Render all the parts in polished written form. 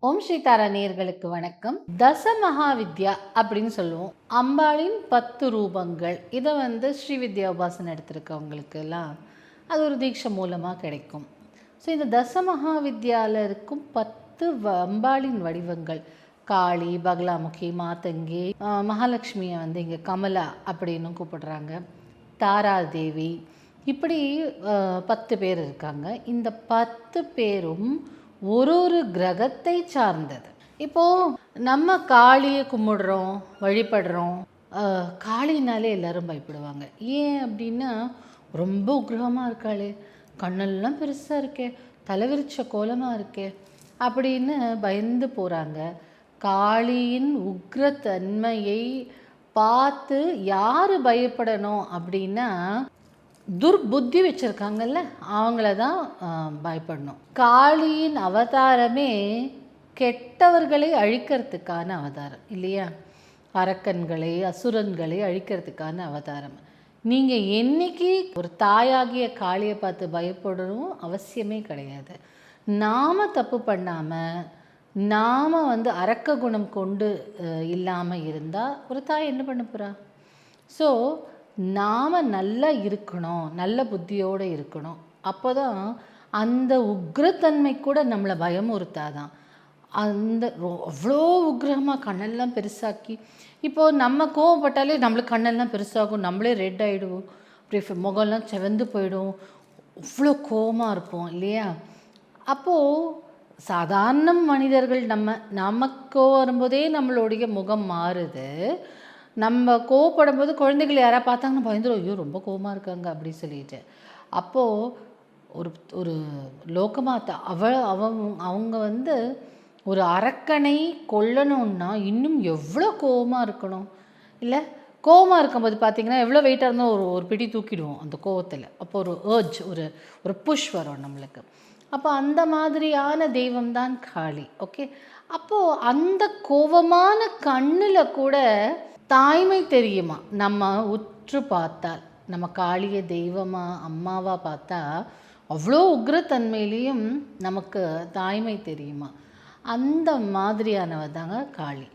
ஓம் ஸ்ரீ தாரா நேயர்களுக்கு வணக்கம். தச மகாவித்யா அப்படின்னு சொல்லுவோம். அம்பாளின் 10 ரூபங்கள். இதை ஸ்ரீ வித்யா உபாசனை எடுத்திருக்கவங்களுக்கு எல்லாம் அது ஒரு தீட்சை மூலமாக கிடைக்கும். ஸோ இந்த தச மகாவித்யாவில் இருக்கும் 10 அம்பாளின் வடிவங்கள், காளி, பகலாமுகி, மாதங்கி, மகாலட்சுமியை இங்கே கமலா அப்படின்னு கூப்பிடுறாங்க, தாராதேவி, இப்படி 10 பேர் இருக்காங்க. இந்த 10 பேரும் ஒரு கிரகத்தை சார்ந்தது. இப்போது நம்ம காளியை கும்பிடுறோம், வழிபடுறோம். காளினாலே எல்லாரும் பயப்படுவாங்க. ஏன் அப்படின்னா, ரொம்ப உக்ரகமாக இருக்காளே, கண்ணெல்லாம் பெருசாக இருக்கே, தலைவிரிச்ச கோலமாக இருக்கே அப்படின்னு பயந்து போகிறாங்க. காளியின் உக்ரத்தன்மையை பார்த்து யார் பயப்படணும் அப்படின்னா, துர்புத்தி வச்சுருக்காங்கல்ல அவங்கள தான் பயப்படணும். காளியின் அவதாரமே கெட்டவர்களை அழிக்கிறதுக்கான அவதாரம் இல்லையா? அரக்கன்களை, அசுரன்களை அழிக்கிறதுக்கான அவதாரம். நீங்கள் என்றைக்கு ஒரு தாயாகிய காளியை பார்த்து பயப்படணும் அவசியமே கிடையாது. நாம் தப்பு பண்ணாமல், நாம் அரக்க குணம் கொண்டு இல்லாமல் இருந்தால் ஒரு தாய் என்ன பண்ண போகிறா? ஸோ நாம் நல்லா இருக்கணும், நல்ல புத்தியோடு இருக்கணும். அப்போ தான் அந்த உக்ரத்தன்மை கூட நம்மளை பயமுறுத்தாதான். அந்த அவ்வளோ உக்ரமாக கண்ணெல்லாம் பெருசாக்கி, இப்போது நம்ம கோவப்பட்டாலே நம்மளுக்கு கண்ணெல்லாம் பெருசாகும், நம்மளே ரெட் ஆகிடுவோம், அப்படி முகம்லாம் செவந்து போயிடும், அவ்வளோ கோவமாக இருப்போம் இல்லையா? அப்போது சாதாரண மனிதர்கள் நமக்கு வரும்போதே நம்மளுடைய முகம் மாறுது. நம்ம கோவப்படும் போது குழந்தைகள் யாராவது பார்த்தாங்கன்னு பயந்துடும், ஐயோ ரொம்ப கோவமாக இருக்காங்க அப்படி சொல்லிட்டு. அப்போது ஒரு ஒரு லோகமாத்தா அவங்க ஒரு அரக்கனை கொல்லணுன்னா இன்னும் எவ்வளோ கோவமாக இருக்கணும் இல்லை? கோவமாக இருக்கும்போது பார்த்திங்கன்னா எவ்வளோ வெயிட்டாக இருந்தால் ஒரு பிடி தூக்கிடுவோம் அந்த கோவத்தில். அப்போ ஒரு ஒரு ஒரு புஷ் வரும் நம்மளுக்கு. அப்போ அந்த மாதிரியான தெய்வம் தான் காளி. ஓகே, அப்போது அந்த கோவமான கண்ணில் கூட தாய்மை தெரியுமா? நம்ம உற்று பார்த்தால், நம்ம காளியை தெய்வமாக அம்மாவாக பார்த்தா அவ்வளோ உக்ரத்தன்மையிலையும் நமக்கு தாய்மை தெரியுமா? அந்த மாதிரியானவ தாங்க காளி.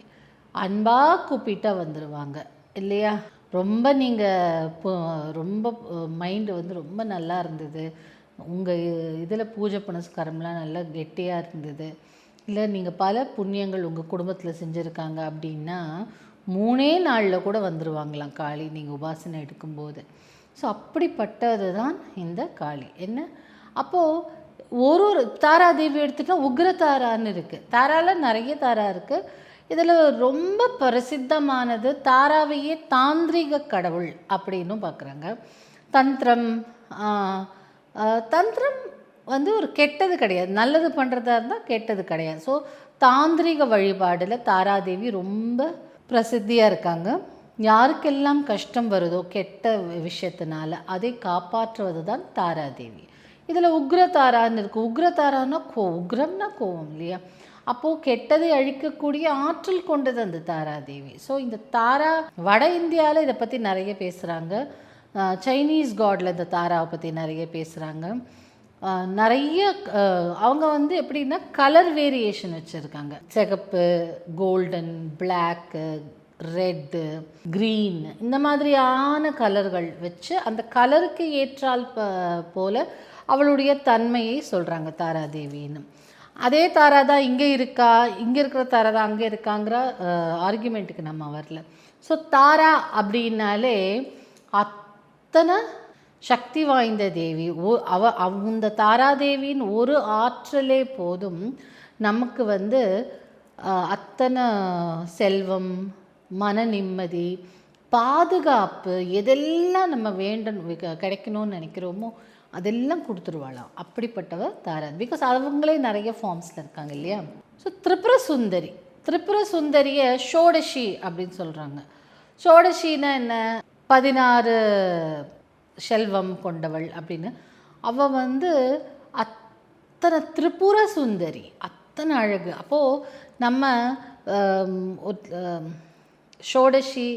அன்பாக கூப்பிட்டா வந்துடுவாங்க இல்லையா? ரொம்ப நீங்கள் ரொம்ப மைண்டு ரொம்ப நல்லா இருந்தது, உங்கள் இதில் பூஜை புனஸ்காரம்லாம் நல்லா கெட்டியாக இருந்தது, இல்லை நீங்கள் பல புண்ணியங்கள் உங்கள் குடும்பத்தில் செஞ்சுருக்காங்க அப்படின்னா 3 நாளில் கூட வந்துடுவாங்களாம் காளி, நீங்கள் உபாசனை எடுக்கும்போது. ஸோ அப்படிப்பட்டது தான் இந்த காளி. என்ன அப்போது ஒரு தாராதேவி எடுத்துகிட்டா உக்ர தாரான்னு இருக்குது. தாராவில் நிறைய தாரா இருக்குது. இதில் ரொம்ப பிரசித்தமானது தாராவையே தாந்திரிக கடவுள் அப்படின்னும் பார்க்குறாங்க. தந்திரம் தந்திரம் ஒரு கெட்டது கிடையாது, நல்லது பண்ணுறதா இருந்தால் கெட்டது கிடையாது. ஸோ தாந்திரிக வழிபாடில் தாராதேவி ரொம்ப பிரசித்தியாக இருக்காங்க. யாருக்கெல்லாம் கஷ்டம் வருதோ கெட்ட விஷயத்தினால அதை காப்பாற்றுவது தான் தாராதேவி. இதில் உக்ரதாரான்னு இருக்குது. உக்ரதாரான்னா உக்ரம்னா கோவம் இல்லையா? அப்போது கெட்டதை அழிக்கக்கூடிய ஆற்றல் கொண்டது அந்த தாராதேவி. ஸோ இந்த தாரா வட இந்தியாவில் இதை பற்றி நிறைய பேசுகிறாங்க. சைனீஸ் காடில் இந்த தாராவை பற்றி நிறைய பேசுகிறாங்க. நிறைய அவங்க எப்படின்னா கலர் வேரியேஷன் வச்சுருக்காங்க. சிகப்பு, கோல்டன், பிளாக்கு, ரெட்டு, க்ரீன், இந்த மாதிரியான கலர்கள் வச்சு அந்த கலருக்கு ஏற்றால் போல் அவளுடைய தன்மையை சொல்கிறாங்க தாராதேவின்னு. அதே தாரா தான் இங்கே இருக்கா, இங்கே இருக்கிற தாரா தான் அங்கே இருக்காங்கிற ஆர்குமெண்ட்டுக்கு நம்ம வரல. ஸோ தாரா அப்படின்னாலே அத்தனை சக்தி வாய்ந்த தேவி. அந்த தாராதேவியின் ஒரு ஆற்றலே போதும் நமக்கு அத்தனை செல்வம், மன நிம்மதி, பாதுகாப்பு, எதெல்லாம் நம்ம கிடைக்கணும்னு நினைக்கிறோமோ அதெல்லாம் கொடுத்துருவாளாம். அப்படிப்பட்டவ தாரா. பிகாஸ் அவங்களே நிறைய ஃபார்ம்ஸில் இருக்காங்க இல்லையா? ஸோ திரிபுர சுந்தரி, திரிபுர சுந்தரியை ஷோடஷி அப்படின்னு சொல்கிறாங்க. ஷோடஷின்னா என்ன? 16 செல்வம் கொண்டவள் அப்படின்னு. அவள் அத்தனை திரிபுர சுந்தரி, அத்தனை அழகு. அப்போது நம்ம ஷோடஷி,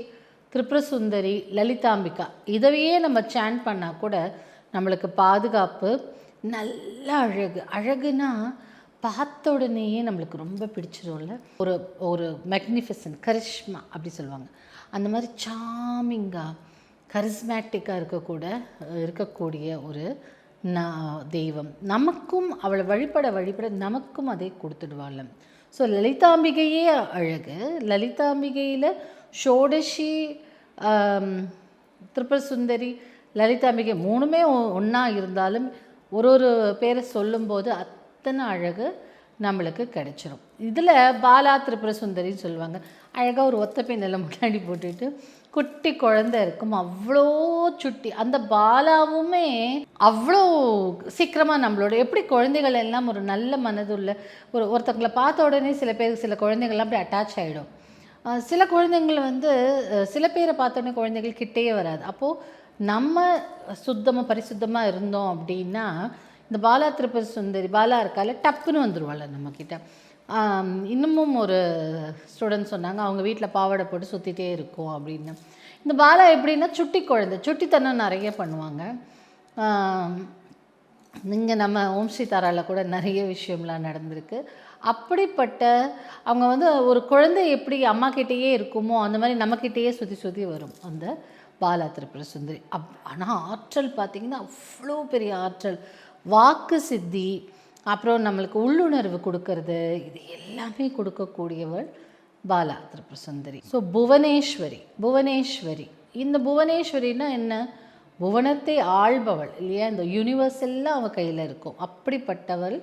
திரிபுர சுந்தரி, லலிதாம்பிகா இதையே நம்ம சாண்ட் பண்ணால் கூட நம்மளுக்கு பாதுகாப்பு, நல்ல அழகு. அழகுனா பார்த்த உடனேயே நம்மளுக்கு ரொம்ப பிடிச்சிரும்ல. ஒரு ஒரு மேக்னிஃபிசன்ட் கரிஷ்மா அப்படி சொல்லுவாங்க. அந்த மாதிரி சாமிங்காக கரிஸ்மேட்டிக்காக இருக்கக்கூடிய ஒரு தெய்வம். நமக்கும் அவளை வழிபட நமக்கும் அதை கொடுத்துடுவாள். ஸோ லலிதாம்பிகையே அழகு. லலிதாம்பிகையில் ஷோடஷி, திரிபுர சுந்தரி, லலிதாம்பிகை மூணுமே ஒன்றா இருந்தாலும் ஒரு பேரை சொல்லும்போது அத்தனை அழகு நம்மளுக்கு கிடைச்சிரும். இதில் பாலா திரிபுர சுந்தரின்னு சொல்லுவாங்க. அழகாக ஒரு ஒத்த பெண்ணெல்லாம் முன்னாடி போட்டுட்டு குட்டி குழந்தை இருக்கும், அவ்வளோ சுட்டி. அந்த பாலாவுமே அவ்வளோ சீக்கிரமாக நம்மளோட எப்படி குழந்தைகள் எல்லாம் ஒரு நல்ல மனதுள்ள ஒருத்தங்களை பார்த்த உடனே சில குழந்தைகள்லாம் அப்படி அட்டாச் ஆகிடும். சில குழந்தைங்கள் சில பேரை பார்த்தோன்னே குழந்தைகள் கிட்டேயே வராது. அப்போது நம்ம பரிசுத்தமாக இருந்தோம் அப்படின்னா இந்த பாலா திரிபுர சுந்தரி பாலா இருக்கால டப்புன்னு வந்துடுவாள் நம்மக்கிட்ட. இன்னமும் ஒரு ஸ்டூடெண்ட் சொன்னாங்க, அவங்க வீட்டில் பாவாடை போட்டு சுற்றிட்டே இருக்கும் அப்படின்னு. இந்த பாலா எப்படின்னா சுட்டித்தனம் நிறைய பண்ணுவாங்க. இங்கே நம்ம ஓம் ஸ்ரீ தாராவில் கூட நிறைய விஷயம்லாம் நடந்திருக்கு. அப்படிப்பட்ட அவங்க ஒரு குழந்தை எப்படி அம்மா கிட்டேயே இருக்குமோ அந்த மாதிரி நம்மக்கிட்டேயே சுற்றி வரும் அந்த பாலா திரிபுர சுந்தரி. ஆனால் ஆற்றல் பார்த்திங்கன்னா அவ்வளோ பெரிய ஆற்றல், வாக்கு சித்தி, அப்புறம் நம்மளுக்கு உள்ளுணர்வு கொடுக்கறது, இது எல்லாமே கொடுக்கக்கூடியவள் பாலா திரிபுர சுந்தரி. ஸோ புவனேஸ்வரி இந்த புவனேஸ்வரின்னா என்ன? புவனத்தை ஆள்பவள் இல்லையா? இந்த யூனிவர்ஸ் எல்லாம் அவள் கையில் இருக்கும். அப்படிப்பட்டவள்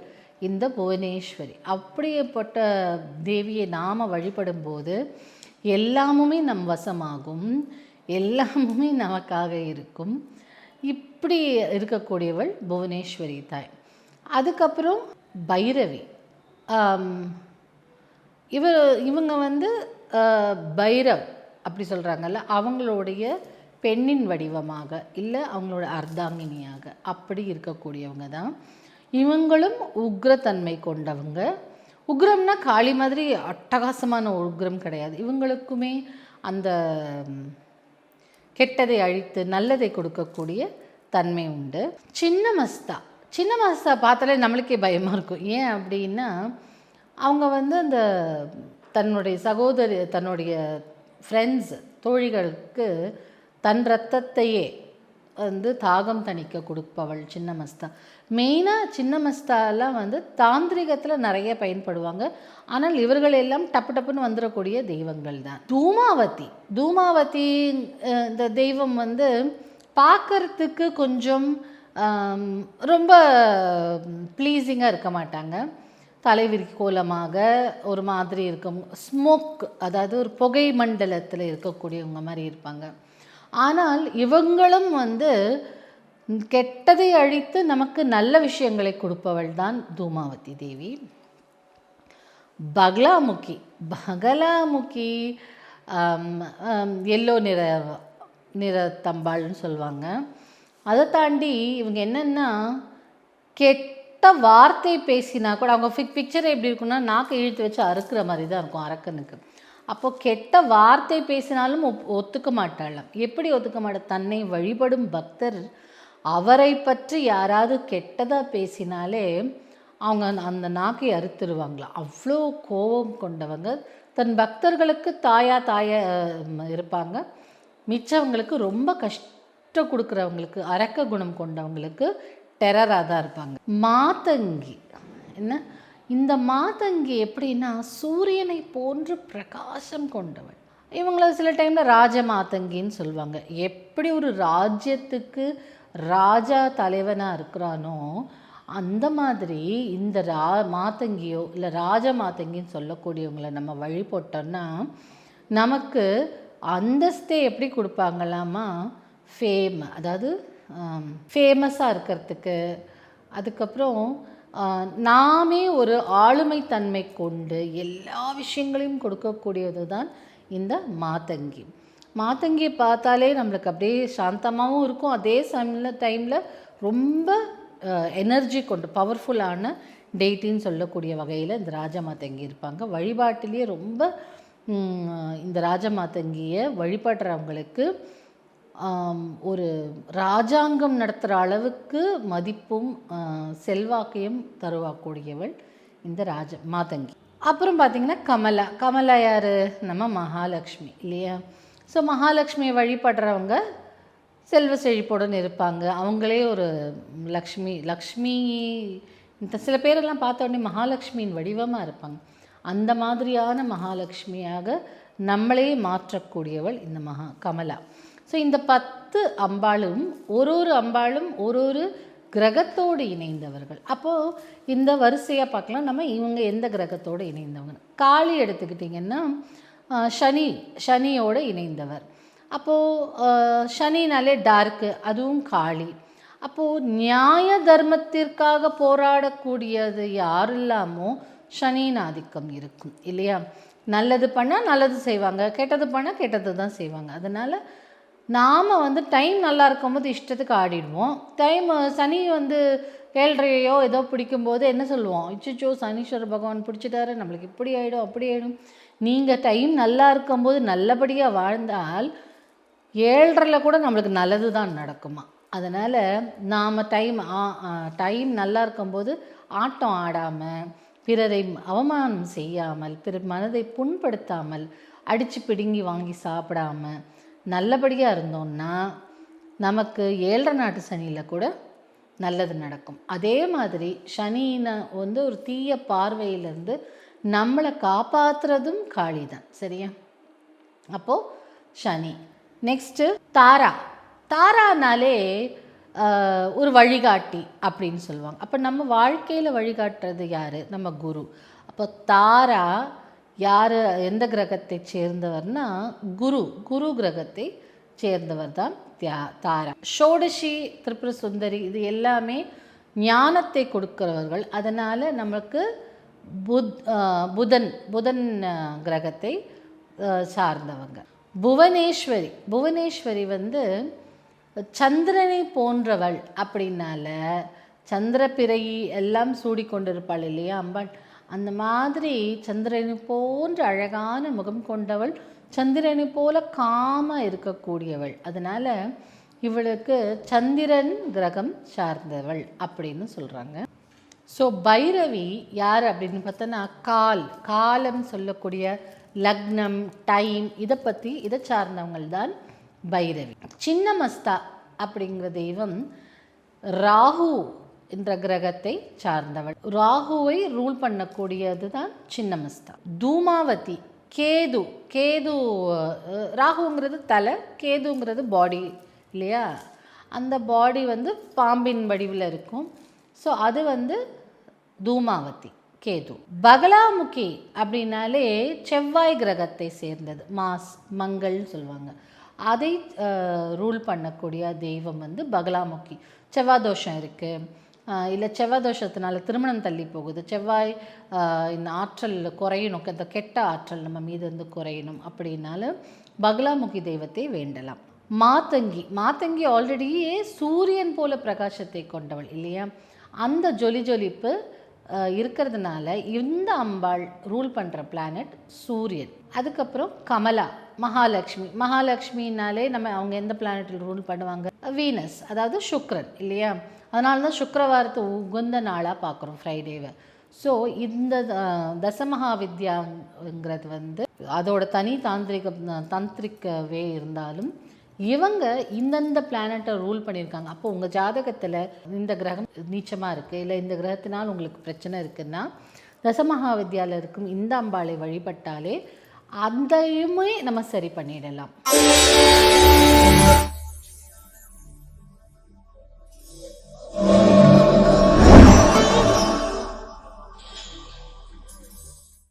இந்த புவனேஸ்வரி. அப்படிப்பட்ட தேவியை நாம் வழிபடும்போது எல்லாமுமே நம் வசமாகும், எல்லாமுமே நமக்காக இருக்கும். இப்படி இருக்கக்கூடியவள் புவனேஸ்வரி தாய். அதுக்கப்புறம் பைரவி. இவங்க பைரவ் அப்படி சொல்கிறாங்கல்ல, அவங்களுடைய பெண்ணின் வடிவமாக இல்லை அவங்களோட அர்த்தாங்கினியாக அப்படி இருக்கக்கூடியவங்க தான். இவங்களும் உக்ரத்தன்மை கொண்டவங்க. உக்ரம்னா காளி மாதிரி அட்டகாசமான உக்ரம் கிடையாது. இவங்களுக்குமே அந்த கெட்டதை அழித்து நல்லதை கொடுக்கக்கூடிய தன்மை உண்டு. சின்ன மஸ்தா பார்த்தாலே நம்மளுக்கே பயமாக இருக்கும். ஏன் அப்படின்னா அவங்க அந்த தன்னுடைய ஃப்ரெண்ட்ஸ் தோழிகளுக்கு தன் ரத்தத்தையே தாகம் தணிக்க கொடுப்பவள் சின்ன மஸ்தா. மெயினாக சின்ன மஸ்தாலாம் தாந்திரிகத்தில் நிறைய பயன்படுவாங்க. ஆனால் இவர்கள் எல்லாம் டப்புன்னு வந்துடக்கூடிய தெய்வங்கள் தான். தூமாவதி இந்த தெய்வம் பார்க்கறதுக்கு கொஞ்சம் ரொம்ப ப்ளீஸிங்காக இருக்க மாட்டாங்க. தலைவிரி கோலமாக ஒரு மாதிரி இருக்கும், ஸ்மோக், அதாவது ஒரு புகை மண்டலத்தில் இருக்கக்கூடியவங்க மாதிரி இருப்பாங்க. ஆனால் இவங்களும் கெட்டதை அழித்து நமக்கு நல்ல விஷயங்களை கொடுப்பவள் தான் தூமாவதி தேவி. பகலாமுகி எல்லோ நிற தம்பாள்னு சொல்லுவாங்க. அதை தாண்டி இவங்க என்னென்னா கெட்ட வார்த்தை பேசினா கூட அவங்க பிக்சரை எப்படி இருக்குன்னா நாக்கை இழுத்து வச்சு அறுக்கிற மாதிரி தான் இருக்கும் அரக்கனுக்கு. அப்போது கெட்ட வார்த்தை பேசினாலும் ஒத்துக்க மாட்டாளாம். எப்படி ஒத்துக்க மாட்டா? தன்னை வழிபடும் பக்தர் அவரை பற்றி யாராவது கெட்டதாக பேசினாலே அவங்க அந்த நாக்கை அறுத்துருவாங்களாம். அவ்வளோ கோபம் கொண்டவங்க. தன் பக்தர்களுக்கு தாயா இருப்பாங்க. மிச்சவங்களுக்கு ரொம்ப கஷ்டம் கொடுக்குறவங்களுக்கு, அரக்க குணம் கொண்டவங்களுக்கு டெரராக தான் இருப்பாங்க. மாதங்கி இந்த மாதங்கி எப்படின்னா சூரியனை போன்று பிரகாசம் கொண்டவள். இவங்கள சில டைமில் ராஜ மாதங்கின்னு சொல்லுவாங்க. எப்படி ஒரு ராஜ்யத்துக்கு ராஜா தலைவனாக இருக்கிறானோ அந்த மாதிரி இந்த மாதங்கியோ இல்லை ராஜ மாதங்கின்னு சொல்லக்கூடியவங்களை நம்ம வழிபட்டோம்னா நமக்கு அந்தஸ்தே எப்படி கொடுப்பாங்களாமா, அதாவது ஃபேமஸாக இருக்கிறதுக்கு. அதுக்கப்புறம் நாமே ஒரு ஆளுமை தன்மை கொண்டு எல்லா விஷயங்களையும் கொடுக்கக்கூடியது தான் இந்த மாதங்கியை பார்த்தாலே நம்மளுக்கு அப்படியே சாந்தமாகவும் இருக்கும். அதே டைமில் ரொம்ப எனர்ஜி கொண்டு பவர்ஃபுல்லான டெய்ட்டின்னு சொல்லக்கூடிய வகையில் இந்த ராஜமாதங்கி இருப்பாங்க. வழிபாட்டிலேயே ரொம்ப இந்த ராஜமாதங்கியை வழிபடுறவங்களுக்கு ஒரு ராஜாங்கம் நடத்துகிற அளவுக்கு மதிப்பும் செல்வாக்கையும் தருவாக்கூடியவள் இந்த மாதங்கி. அப்புறம் பார்த்திங்கன்னா கமலா யார்? நம்ம மகாலட்சுமி இல்லையா? ஸோ மகாலட்சுமியை வழிபடுறவங்க செல்வ செழிப்புடன் இருப்பாங்க. அவங்களே ஒரு லக்ஷ்மி இந்த சில பேரெல்லாம் பார்த்த உடனே மகாலட்சுமியின் வடிவமாக இருப்பாங்க. அந்த மாதிரியான மகாலட்சுமியாக நம்மளே மாற்றக்கூடியவள் இந்த கமலா. ஸோ இந்த 10 அம்பாளும் ஒரு அம்பாளும் ஒரு கிரகத்தோடு இணைந்தவர்கள். அப்போது இந்த வரிசையாக பார்க்கலாம் நம்ம இவங்க எந்த கிரகத்தோடு இணைந்தவங்க. காளி எடுத்துக்கிட்டிங்கன்னா சனியோடு இணைந்தவர். அப்போது சனினாலே டார்க்கு, அதுவும் காளி. அப்போது நியாய தர்மத்திற்காக போராடக்கூடியது யாரெல்லாமோ சனியின் ஆதிக்கம் இருக்கும் இல்லையா? நல்லது பண்ணால் நல்லது செய்வாங்க, கெட்டது பண்ணால் கெட்டது தான் செய்வாங்க. அதனால் நாம் டைம் நல்லா இருக்கும்போது இஷ்டத்துக்கு ஆடிடுவோம். சனி 7:30 ஏதோ பிடிக்கும்போது என்ன சொல்லுவோம்? இச்சிச்சோ சனீஸ்வர பகவான் பிடிச்சிட்டாரு, நம்மளுக்கு இப்படி ஆகிடும் அப்படி ஆகிடும். நீங்கள் டைம் நல்லா இருக்கும்போது நல்லபடியாக வாழ்ந்தால் 7:30 கூட நம்மளுக்கு நல்லது தான் நடக்குமா. அதனால் நாம் டைம் நல்லா இருக்கும்போது ஆட்டம் ஆடாமல், பிறரை அவமானம் செய்யாமல், பிறர் மனதை புண்படுத்தாமல், அடித்து பிடுங்கி வாங்கி சாப்பிடாமல் நல்லபடியாக இருந்தோம்னா நமக்கு 7:30 நாட்டு சனியில் கூட நல்லது நடக்கும். அதே மாதிரி சனினை ஒரு தீய பார்வையிலேருந்து நம்மளை காப்பாற்றுறதும் காளி தான். சரியா? அப்போது சனி. நெக்ஸ்ட்டு தாரானாலே ஒரு வழிகாட்டி அப்படின்னு சொல்லுவாங்க. அப்போ நம்ம வாழ்க்கையில் வழிகாட்டுறது யார்? நம்ம குரு. அப்போ தாரா யார்? எந்த கிரகத்தை சேர்ந்தவர்னா குரு கிரகத்தை சேர்ந்தவர் தான் தாரா. ஷோடசி, திரிபுர சுந்தரி, இது எல்லாமே ஞானத்தை கொடுக்கிறவர்கள். அதனால் நமக்கு புதன் கிரகத்தை சார்ந்தவங்க. புவனேஸ்வரி சந்திரனை போன்றவள் அப்படின்னால சந்திரப்பிறை எல்லாம் சூடிக்கொண்டிருப்பாள் இல்லையா அம்பாள்? அந்த மாதிரி சந்திரனை போன்ற அழகான முகம் கொண்டவள், சந்திரனை போல காம இருக்கக்கூடியவள். அதனால் இவளுக்கு சந்திரன் கிரகம் சார்ந்தவள் அப்படின்னு சொல்கிறாங்க. ஸோ பைரவி யார் அப்படின்னு பார்த்தோன்னா காலம் சொல்லக்கூடிய லக்னம், டைம், இதை சார்ந்தவங்கள் தான் பைரவி. சின்னமஸ்தா அப்படிங்கிற தெய்வம் ராகு என்ற கிரகத்தை சார்ந்தவள். ராகுவை ரூல் பண்ணக்கூடியது தான் சின்னமஸ்தா. தூமாவதி கேது ராகுங்கிறது தலை, கேதுங்கிறது பாடி இல்லையா? அந்த பாடி பாம்பின் வடிவில் இருக்கும். ஸோ அது தூமாவதி, கேது. பகலாமுகி அப்படின்னாலே செவ்வாய் கிரகத்தை சேர்ந்தது, மங்கள்னு சொல்லுவாங்க. அதை ரூல் பண்ணக்கூடிய தெய்வம் பகலாமுகி. செவ்வாய் தோஷம் இருக்குது, இல்லை செவ்வாய் தோஷத்தினால திருமணம் தள்ளி போகுது, செவ்வாய் இந்த ஆற்றல் குறையணும், இந்த கெட்ட ஆற்றல் நம்ம மீது குறையணும் அப்படின்னால பகலாமுகி தெய்வத்தை வேண்டலாம். மாதங்கி ஆல்ரெடியே சூரியன் போல பிரகாசத்தை கொண்டவள் இல்லையா? அந்த ஜொலிப்பு இருக்கிறதுனால இந்த அம்பாள் ரூல் பண்ணுற பிளானட் சூரியன். அதுக்கப்புறம் மகாலட்சுமினாலே அவங்க எந்த பிளானட்டில் ரூல் பண்ணுவாங்க? வீனஸ், அதாவது சுக்ரன் இல்லையா? அதனால தான் சுக்கிரவாரத்தை உகந்த நாளாக பார்க்குறோம், ஃப்ரைடேவை. ஸோ இந்த தசமகாவித்யாங்கிறது அதோட தனி தாந்திரிக்கவே இருந்தாலும் இவங்க இந்தந்த பிளானட்டை ரூல் பண்ணியிருக்காங்க. அப்போ உங்கள் ஜாதகத்தில் இந்த கிரகம் நீச்சமாக இருக்குது, இல்லை இந்த கிரகத்தினால் உங்களுக்கு பிரச்சனை இருக்குன்னா தசமகாவித்யாவில் இருக்கும் இந்த அம்பாளை வழிபட்டாலே அதையுமே நம்ம சரி பண்ணிடலாம்.